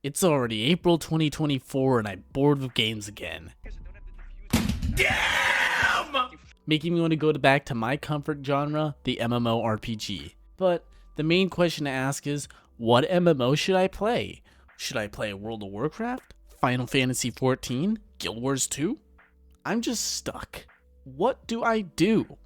It's already April 2024 and I'm bored with games again. Damn! Making me want to go back to my comfort genre, the MMO RPG. But the main question to ask is, what MMO should I play? Should I play World of Warcraft? Final Fantasy XIV? Guild Wars 2? I'm just stuck. What do I do?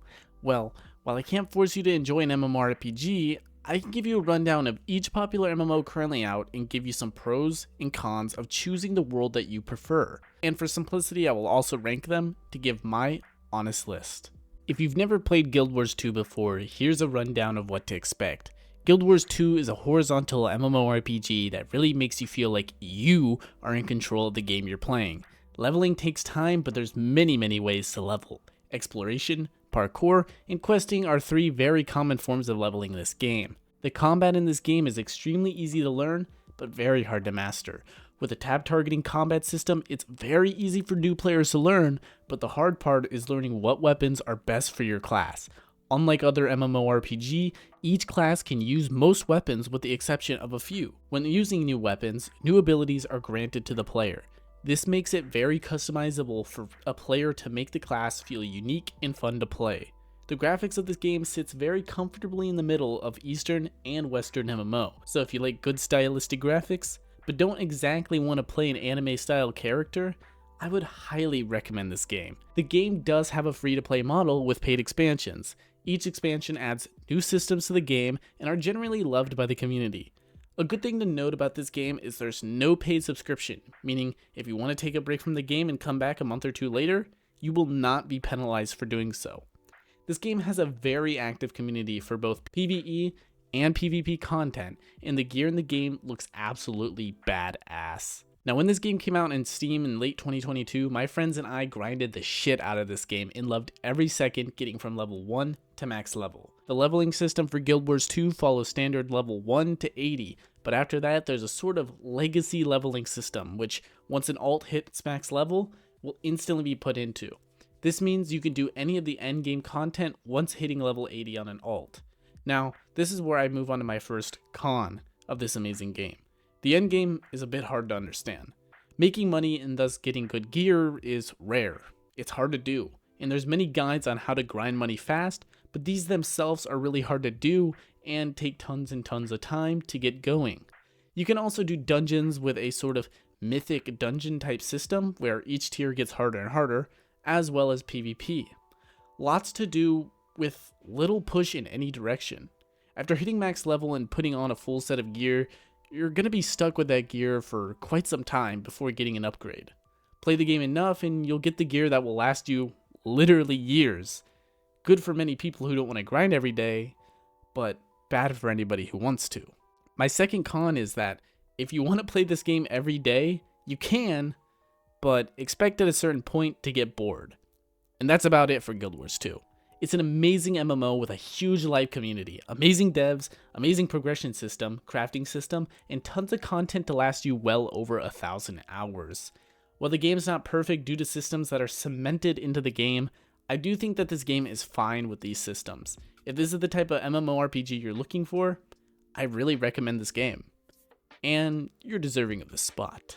Well, while I can't force you to enjoy an MMORPG, I can give you a rundown of each popular MMO currently out and give you some pros and cons of choosing the world that you prefer. And for simplicity, I will also rank them to give my honest list. If you've never played Guild Wars 2 before, here's a rundown of what to expect. Guild Wars 2 is a horizontal MMORPG that really makes you feel like you are in control of the game you're playing. Leveling takes time, but there's many ways to level. Exploration, parkour, and questing are three very common forms of leveling in this game. The combat in this game is extremely easy to learn, but very hard to master. With a tab targeting combat system, it's very easy for new players to learn, but the hard part is learning what weapons are best for your class. Unlike other MMORPG, each class can use most weapons with the exception of a few. When using new weapons, new abilities are granted to the player. This makes it very customizable for a player to make the class feel unique and fun to play. The graphics of this game sits very comfortably in the middle of Eastern and Western MMO, so if you like good stylistic graphics, but don't exactly want to play an anime style character, I would highly recommend this game. The game does have a free to play model with paid expansions. Each expansion adds new systems to the game and are generally loved by the community. A good thing to note about this game is there's no paid subscription, meaning if you want to take a break from the game and come back a month or two later, you will not be penalized for doing so. This game has a very active community for both PvE and PvP content, and the gear in the game looks absolutely badass. Now, when this game came out in Steam in late 2022, my friends and I grinded the shit out of this game and loved every second getting from level 1 to max level. The leveling system for Guild Wars 2 follows standard level 1 to 80, but after that there's a sort of legacy leveling system, which once an alt hits max level, will instantly be put into. This means you can do any of the endgame content once hitting level 80 on an alt. Now, this is where I move on to my first con of this amazing game. The endgame is a bit hard to understand. Making money and thus getting good gear is rare. It's hard to do, and there's many guides on how to grind money fast, but these themselves are really hard to do and take tons and tons of time to get going. You can also do dungeons with a sort of mythic dungeon type system where each tier gets harder and harder, as well as PvP. Lots to do with little push in any direction. After hitting max level and putting on a full set of gear, you're going to be stuck with that gear for quite some time before getting an upgrade. Play the game enough and you'll get the gear that will last you literally years. Good for many people who don't want to grind every day, but bad for anybody who wants to. My second con is that if you want to play this game every day, you can, but expect at a certain point to get bored. And that's about it for Guild Wars 2. It's an amazing MMO with a huge live community, amazing devs, amazing progression system, crafting system, and tons of content to last you well over 1,000 hours. While the game is not perfect due to systems that are cemented into the game, I do think that this game is fine with these systems. If this is the type of MMORPG you're looking for, I really recommend this game. And you're deserving of this spot.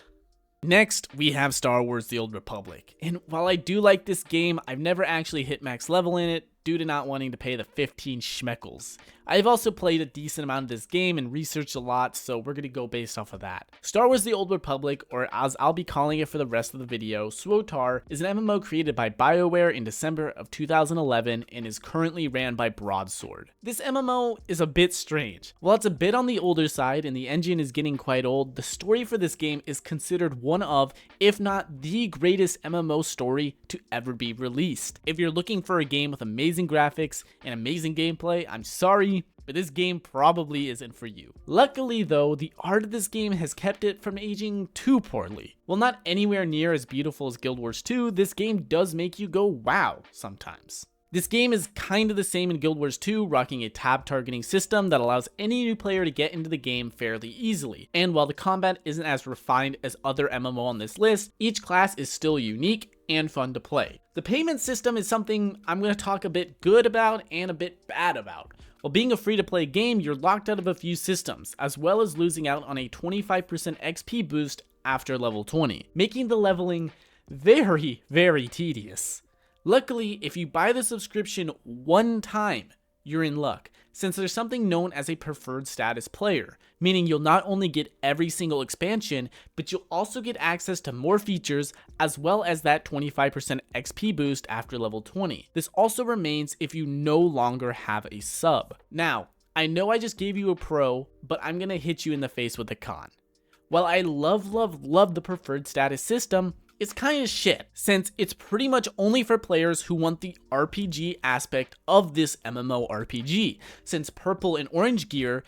Next, we have Star Wars: The Old Republic. And while I do like this game, I've never actually hit max level in it due to not wanting to pay the 15 schmeckles. I've also played a decent amount of this game and researched a lot, so we're going to go based off of that. Star Wars: The Old Republic, or as I'll be calling it for the rest of the video, SWOTOR, is an MMO created by BioWare in December of 2011 and is currently ran by Broadsword. This MMO is a bit strange. While it's a bit on the older side and the engine is getting quite old, the story for this game is considered one of, if not the greatest MMO story to ever be released. If you're looking for a game with amazing graphics and amazing gameplay, I'm sorry, but this game probably isn't for you. Luckily though, the art of this game has kept it from aging too poorly. While not anywhere near as beautiful as Guild Wars 2, this game does make you go wow sometimes. This game is kind of the same in Guild Wars 2, rocking a tab targeting system that allows any new player to get into the game fairly easily. And while the combat isn't as refined as other MMO on this list, each class is still unique and fun to play. The payment system is something I'm going to talk a bit good about and a bit bad about. While being a free-to-play game, you're locked out of a few systems, as well as losing out on a 25% XP boost after level 20, making the leveling very, very tedious. Luckily, if you buy the subscription one time, you're in luck, since there's something known as a preferred status player, meaning you'll not only get every single expansion, but you'll also get access to more features as well as that 25% XP boost after level 20. This also remains if you no longer have a sub. Now, I know I just gave you a pro, but I'm gonna hit you in the face with a con. While I love the preferred status system, it's kinda shit, since it's pretty much only for players who want the RPG aspect of this MMORPG, since purple and orange gear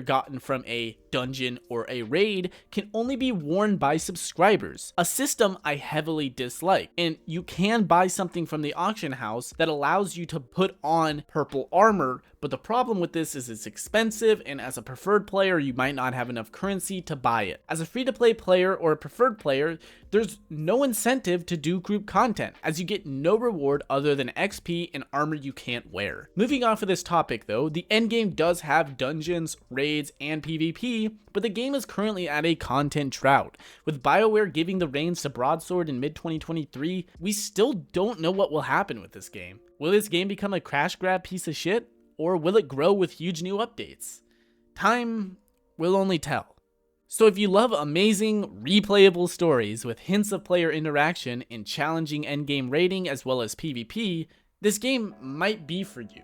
gotten from a dungeon or a raid, can only be worn by subscribers, a system I heavily dislike. And you can buy something from the auction house that allows you to put on purple armor, but the problem with this is it's expensive, and as a preferred player, you might not have enough currency to buy it. As a free-to-play player or a preferred player, there's no incentive to do group content, as you get no reward other than XP and armor you can't wear. Moving off of this topic though, the endgame does have dungeons, raids, and PvP, but the game is currently at a content drought. With BioWare giving the reins to Broadsword in mid-2023, we still don't know what will happen with this game. Will this game become a crash grab piece of shit, or will it grow with huge new updates? Time will only tell. So if you love amazing, replayable stories with hints of player interaction and challenging endgame raiding as well as PvP, this game might be for you.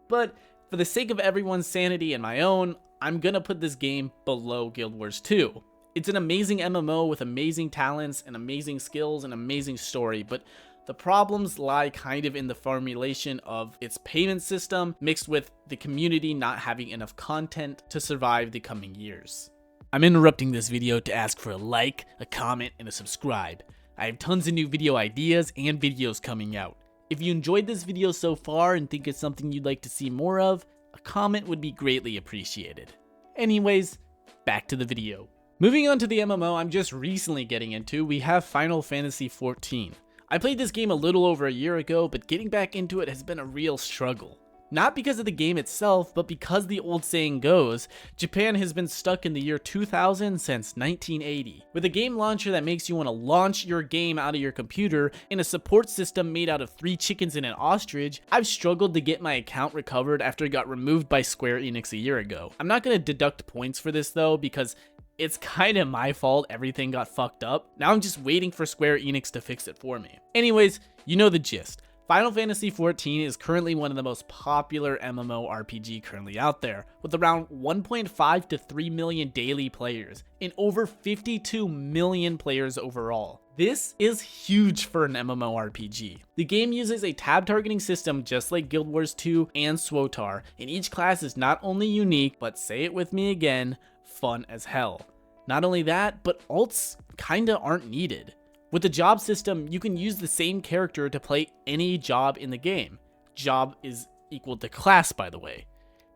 But for the sake of everyone's sanity and my own, I'm gonna put this game below Guild Wars 2. It's an amazing MMO with amazing talents and amazing skills and amazing story, but the problems lie kind of in the formulation of its payment system mixed with the community not having enough content to survive the coming years. I'm interrupting this video to ask for a like, a comment, and a subscribe. I have tons of new video ideas and videos coming out. If you enjoyed this video so far and think it's something you'd like to see more of, a comment would be greatly appreciated. Anyways, back to the video. Moving on to the MMO I'm just recently getting into, we have Final Fantasy XIV. I played this game a little over a year ago, but getting back into it has been a real struggle. Not because of the game itself, but because the old saying goes, Japan has been stuck in the year 2000 since 1980. With a game launcher that makes you want to launch your game out of your computer and a support system made out of 3 chickens and an ostrich, I've struggled to get my account recovered after it got removed by Square Enix a year ago. I'm not going to deduct points for this though, because it's kind of my fault everything got fucked up. Now I'm just waiting for Square Enix to fix it for me. Anyways, you know the gist. Final Fantasy XIV is currently one of the most popular MMORPG currently out there, with around 1.5 to 3 million daily players and over 52 million players overall. This is huge for an MMORPG. The game uses a tab targeting system just like Guild Wars 2 and SWOTOR, and each class is not only unique, but say it with me again, fun as hell. Not only that, but alts kinda aren't needed. With the job system, you can use the same character to play any job in the game. Job is equal to class, by the way.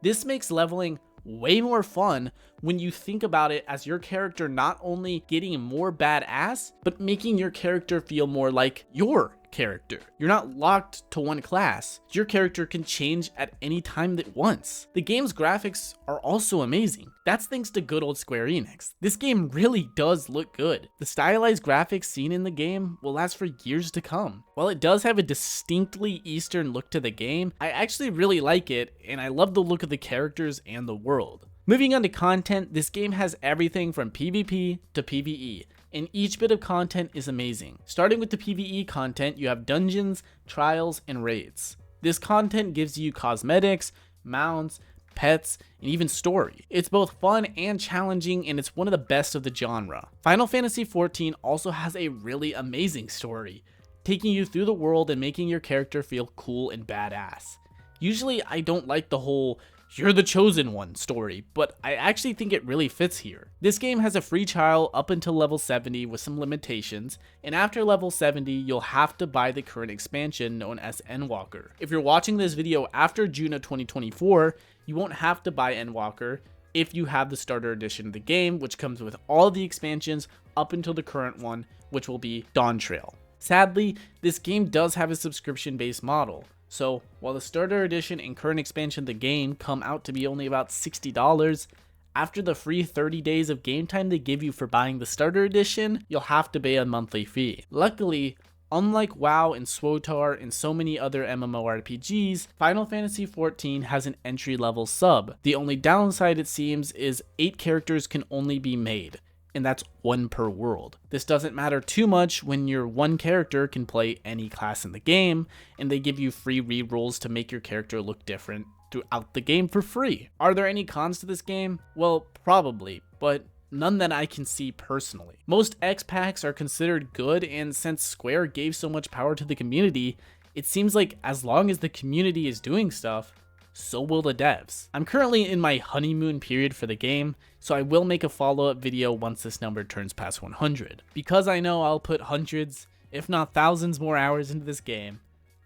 This makes leveling way more fun when you think about it as your character not only getting more badass, but making your character feel more like your character. You're not locked to one class. Your character can change at any time that wants. The game's graphics are also amazing. That's thanks to good old Square Enix. This game really does look good. The stylized graphics seen in the game will last for years to come. While it does have a distinctly Eastern look to the game, I actually really like it, and I love the look of the characters and the world. Moving on to content, this game has everything from PvP to PvE, and each bit of content is amazing. Starting with the PvE content, you have dungeons, trials, and raids. This content gives you cosmetics, mounts, pets, and even story. It's both fun and challenging, and it's one of the best of the genre. Final Fantasy XIV also has a really amazing story, taking you through the world and making your character feel cool and badass. Usually I don't like the whole "you're the chosen one" story, but I actually think it really fits here. This game has a free trial up until level 70 with some limitations, and after level 70 you'll have to buy the current expansion known as Endwalker. If you're watching this video after June of 2024, you won't have to buy Endwalker if you have the starter edition of the game, which comes with all the expansions up until the current one, which will be Dawn Trail. Sadly, this game does have a subscription-based model. So while the starter edition and current expansion of the game come out to be only about $60, after the free 30 days of game time they give you for buying the starter edition, you'll have to pay a monthly fee. Luckily, unlike WoW and SWOTOR and so many other MMORPGs, Final Fantasy XIV has an entry-level sub. The only downside, it seems, is 8 characters can only be made, and that's 1 per world. This doesn't matter too much when your one character can play any class in the game, and they give you free rerolls to make your character look different throughout the game for free. Are there any cons to this game? Well, probably, but none that I can see personally. Most X packs are considered good, and since Square gave so much power to the community, it seems like as long as the community is doing stuff, so will the devs. I'm currently in my honeymoon period for the game, so I will make a follow-up video once this number turns past 100. Because I know I'll put hundreds, if not thousands more hours into this game,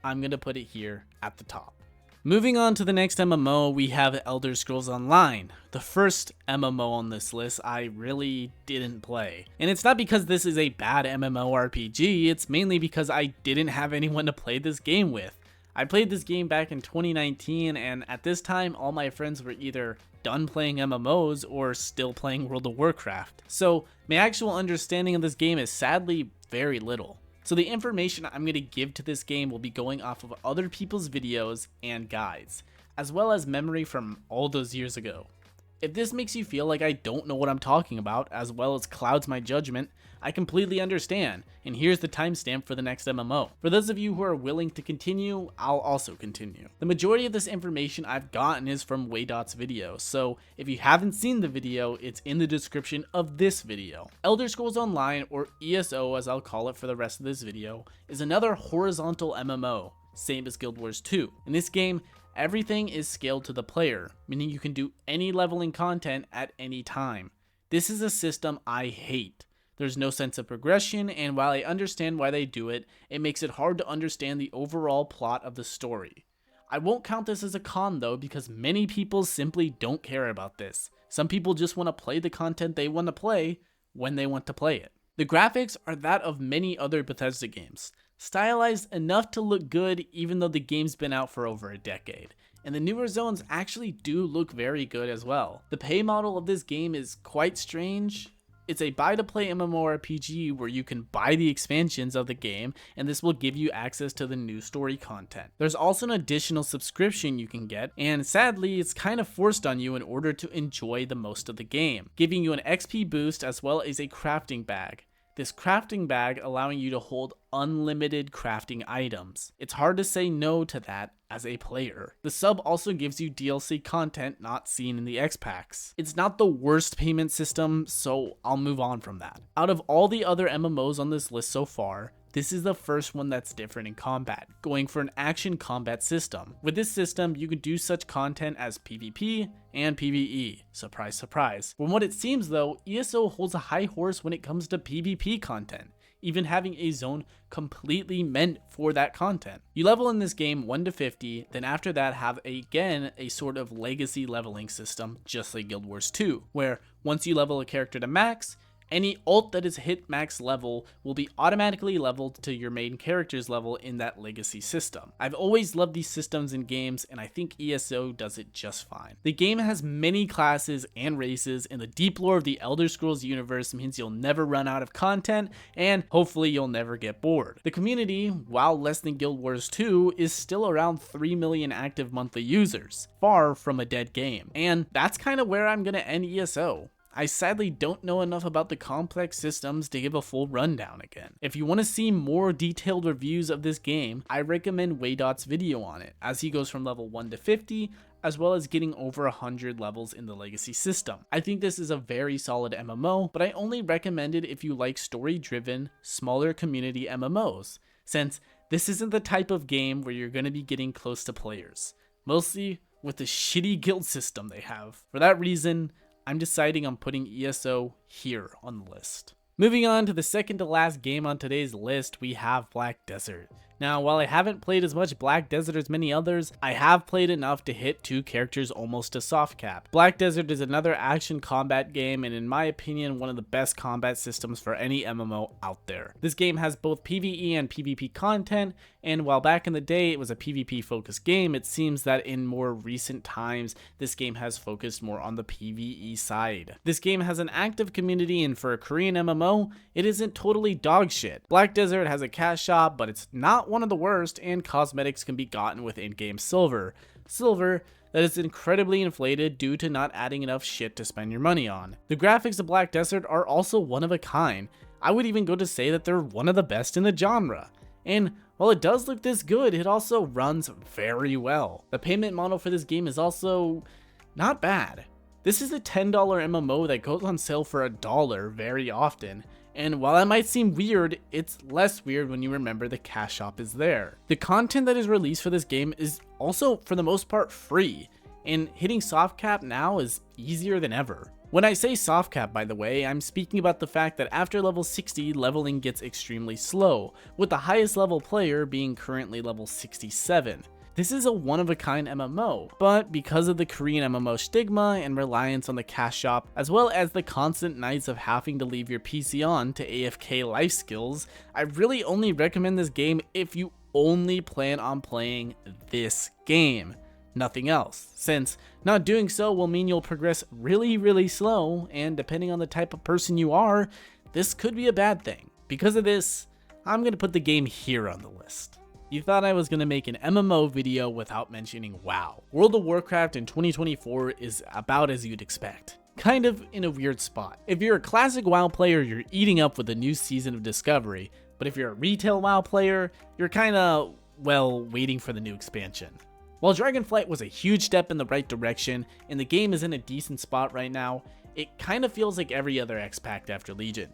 I'm gonna put it here at the top. Moving on to the next MMO, we have Elder Scrolls Online, the first MMO on this list I really didn't play. And it's not because this is a bad MMORPG, it's mainly because I didn't have anyone to play this game with. I played this game back in 2019, and at this time all my friends were either done playing MMOs or still playing World of Warcraft. So my actual understanding of this game is sadly very little. So the information I'm going to give to this game will be going off of other people's videos and guides, as well as memory from all those years ago. If this makes you feel like I don't know what I'm talking about, as well as clouds my judgment, I completely understand, and here's the timestamp for the next MMO. For those of you who are willing to continue, I'll also continue. The majority of this information I've gotten is from Waydot's video, so if you haven't seen the video, it's in the description of this video. Elder Scrolls Online, or ESO as I'll call it for the rest of this video, is another horizontal MMO, same as Guild Wars 2. In this game, everything is scaled to the player, meaning you can do any leveling content at any time. This is a system I hate. There's no sense of progression, and while I understand why they do it, it makes it hard to understand the overall plot of the story. I won't count this as a con though, because many people simply don't care about this. Some people just want to play the content they want to play when they want to play it. The graphics are that of many other Bethesda games, stylized enough to look good even though the game's been out for over a decade. And the newer zones actually do look very good as well. The pay model of this game is quite strange. It's a buy-to-play MMORPG where you can buy the expansions of the game, and this will give you access to the new story content. There's also an additional subscription you can get, and sadly, it's kind of forced on you in order to enjoy the most of the game, giving you an XP boost as well as a crafting bag. This crafting bag allowing you to hold unlimited crafting items. It's hard to say no to that as a player. The sub also gives you DLC content not seen in the X packs. It's not the worst payment system, so I'll move on from that. Out of all the other MMOs on this list so far, this is the first one that's different in combat, going for an action combat system. With this system, you can do such content as PvP and PvE. Surprise, surprise. From what it seems though, ESO holds a high horse when it comes to PvP content, even having a zone completely meant for that content. You level in this game 1 to 50, then after that have again a sort of legacy leveling system, just like Guild Wars 2, where once you level a character to max, any ult that is hit max level will be automatically leveled to your main character's level in that legacy system. I've always loved these systems in games, and I think ESO does it just fine. The game has many classes and races, and the deep lore of the Elder Scrolls universe means you'll never run out of content, and hopefully you'll never get bored. The community, while less than Guild Wars 2, is still around 3 million active monthly users, far from a dead game. And that's kind of where I'm gonna end ESO. I sadly don't know enough about the complex systems to give a full rundown again. If you want to see more detailed reviews of this game, I recommend Waydot's video on it, as he goes from level 1 to 50, as well as getting over 100 levels in the legacy system. I think this is a very solid MMO, but I only recommend it if you like story-driven, smaller community MMOs, since this isn't the type of game where you're going to be getting close to players, mostly with the shitty guild system they have. For that reason, I'm deciding on putting ESO here on the list. Moving on to the second to last game on today's list, we have Black Desert. Now, while I haven't played as much Black Desert as many others, I have played enough to hit 2 characters almost to soft cap. Black Desert is another action combat game, and in my opinion, one of the best combat systems for any MMO out there. This game has both PvE and PvP content, and while back in the day it was a PvP focused game, it seems that in more recent times, this game has focused more on the PvE side. This game has an active community, and for a Korean MMO, it isn't totally dog shit. Black Desert has a cash shop, but it's not one of the worst, and cosmetics can be gotten with in-game silver. Silver that is incredibly inflated due to not adding enough shit to spend your money on. The graphics of Black Desert are also one of a kind. I would even go to say that they're one of the best in the genre. And while it does look this good, it also runs very well. The payment model for this game is also not bad. This is a $10 MMO that goes on sale for $1 very often. And while that might seem weird, it's less weird when you remember the cash shop is there. The content that is released for this game is also, for the most part, free, and hitting soft cap now is easier than ever. When I say soft cap, by the way, I'm speaking about the fact that after level 60, leveling gets extremely slow, with the highest level player being currently level 67. This is a one-of-a-kind MMO, but because of the Korean MMO stigma and reliance on the cash shop, as well as the constant nights of having to leave your PC on to AFK life skills, I really only recommend this game if you only plan on playing this game, nothing else, since not doing so will mean you'll progress really slow, and depending on the type of person you are, this could be a bad thing. Because of this, I'm going to put the game here on the list. You thought I was going to make an MMO video without mentioning WoW. World of Warcraft in 2024 is about as you'd expect. Kind of in a weird spot. If you're a classic WoW player, you're eating up with the new season of Discovery, but if you're a retail WoW player, you're kinda, well, waiting for the new expansion. While Dragonflight was a huge step in the right direction, and the game is in a decent spot right now, it kinda feels like every other X-Pact after Legion.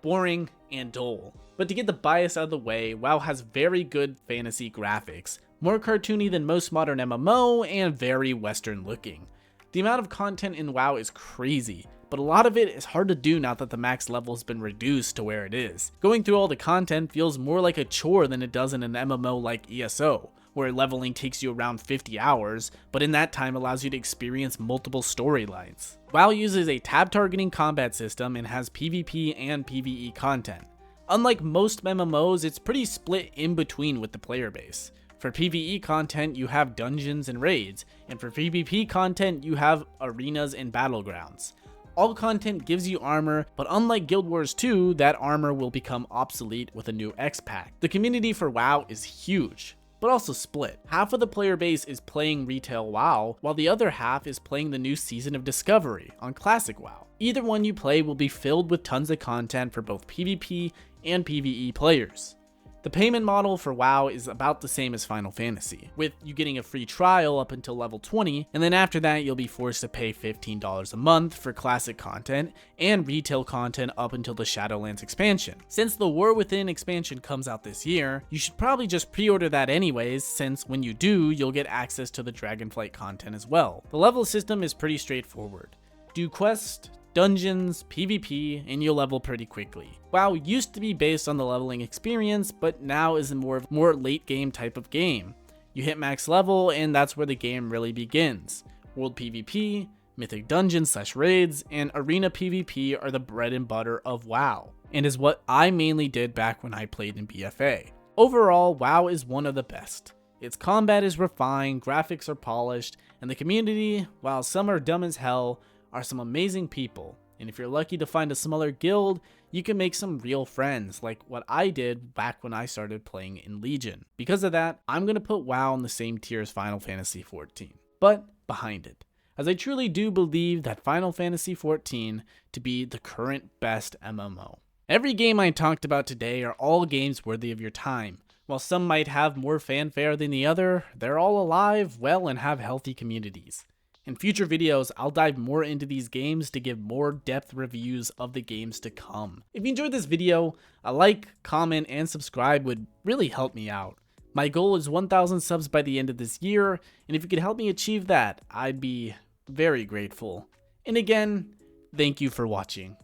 Boring and dull. But to get the bias out of the way, WoW has very good fantasy graphics, more cartoony than most modern MMO, and very western looking. The amount of content in WoW is crazy, but a lot of it is hard to do now that the max level has been reduced to where it is. Going through all the content feels more like a chore than it does in an MMO like ESO, where leveling takes you around 50 hours, but in that time allows you to experience multiple storylines. WoW uses a tab targeting combat system and has PvP and PvE content. Unlike most MMOs, it's pretty split in between with the player base. For PvE content, you have dungeons and raids, and for PvP content, you have arenas and battlegrounds. All content gives you armor, but unlike Guild Wars 2, that armor will become obsolete with a new X-Pact. The community for WoW is huge, but also split. Half of the player base is playing retail WoW, while the other half is playing the new season of Discovery on classic WoW. Either one you play will be filled with tons of content for both PvP and PvE players. The payment model for WoW is about the same as Final Fantasy, with you getting a free trial up until level 20, and then after that you'll be forced to pay $15 a month for classic content and retail content up until the Shadowlands expansion. Since the War Within expansion comes out this year, you should probably just pre-order that anyways, since when you do, you'll get access to the Dragonflight content as well. The level system is pretty straightforward. Do quests, dungeons, PvP, and you'll level pretty quickly. WoW used to be based on the leveling experience, but now is a more late game type of game. You hit max level, and that's where the game really begins. World PvP, Mythic Dungeons / raids, and Arena PvP are the bread and butter of WoW, and is what I mainly did back when I played in BFA. Overall, WoW is one of the best. Its combat is refined, graphics are polished, and the community, while some are dumb as hell, are some amazing people, and if you're lucky to find a smaller guild, you can make some real friends, like what I did back when I started playing in Legion. Because of that, I'm going to put WoW in the same tier as Final Fantasy XIV, but behind it, as I truly do believe that Final Fantasy XIV to be the current best MMO. Every game I talked about today are all games worthy of your time. While some might have more fanfare than the other, they're all alive, well, and have healthy communities. In future videos, I'll dive more into these games to give more depth reviews of the games to come. If you enjoyed this video, a like, comment, and subscribe would really help me out. My goal is 1,000 subs by the end of this year, and if you could help me achieve that, I'd be very grateful. And again, thank you for watching.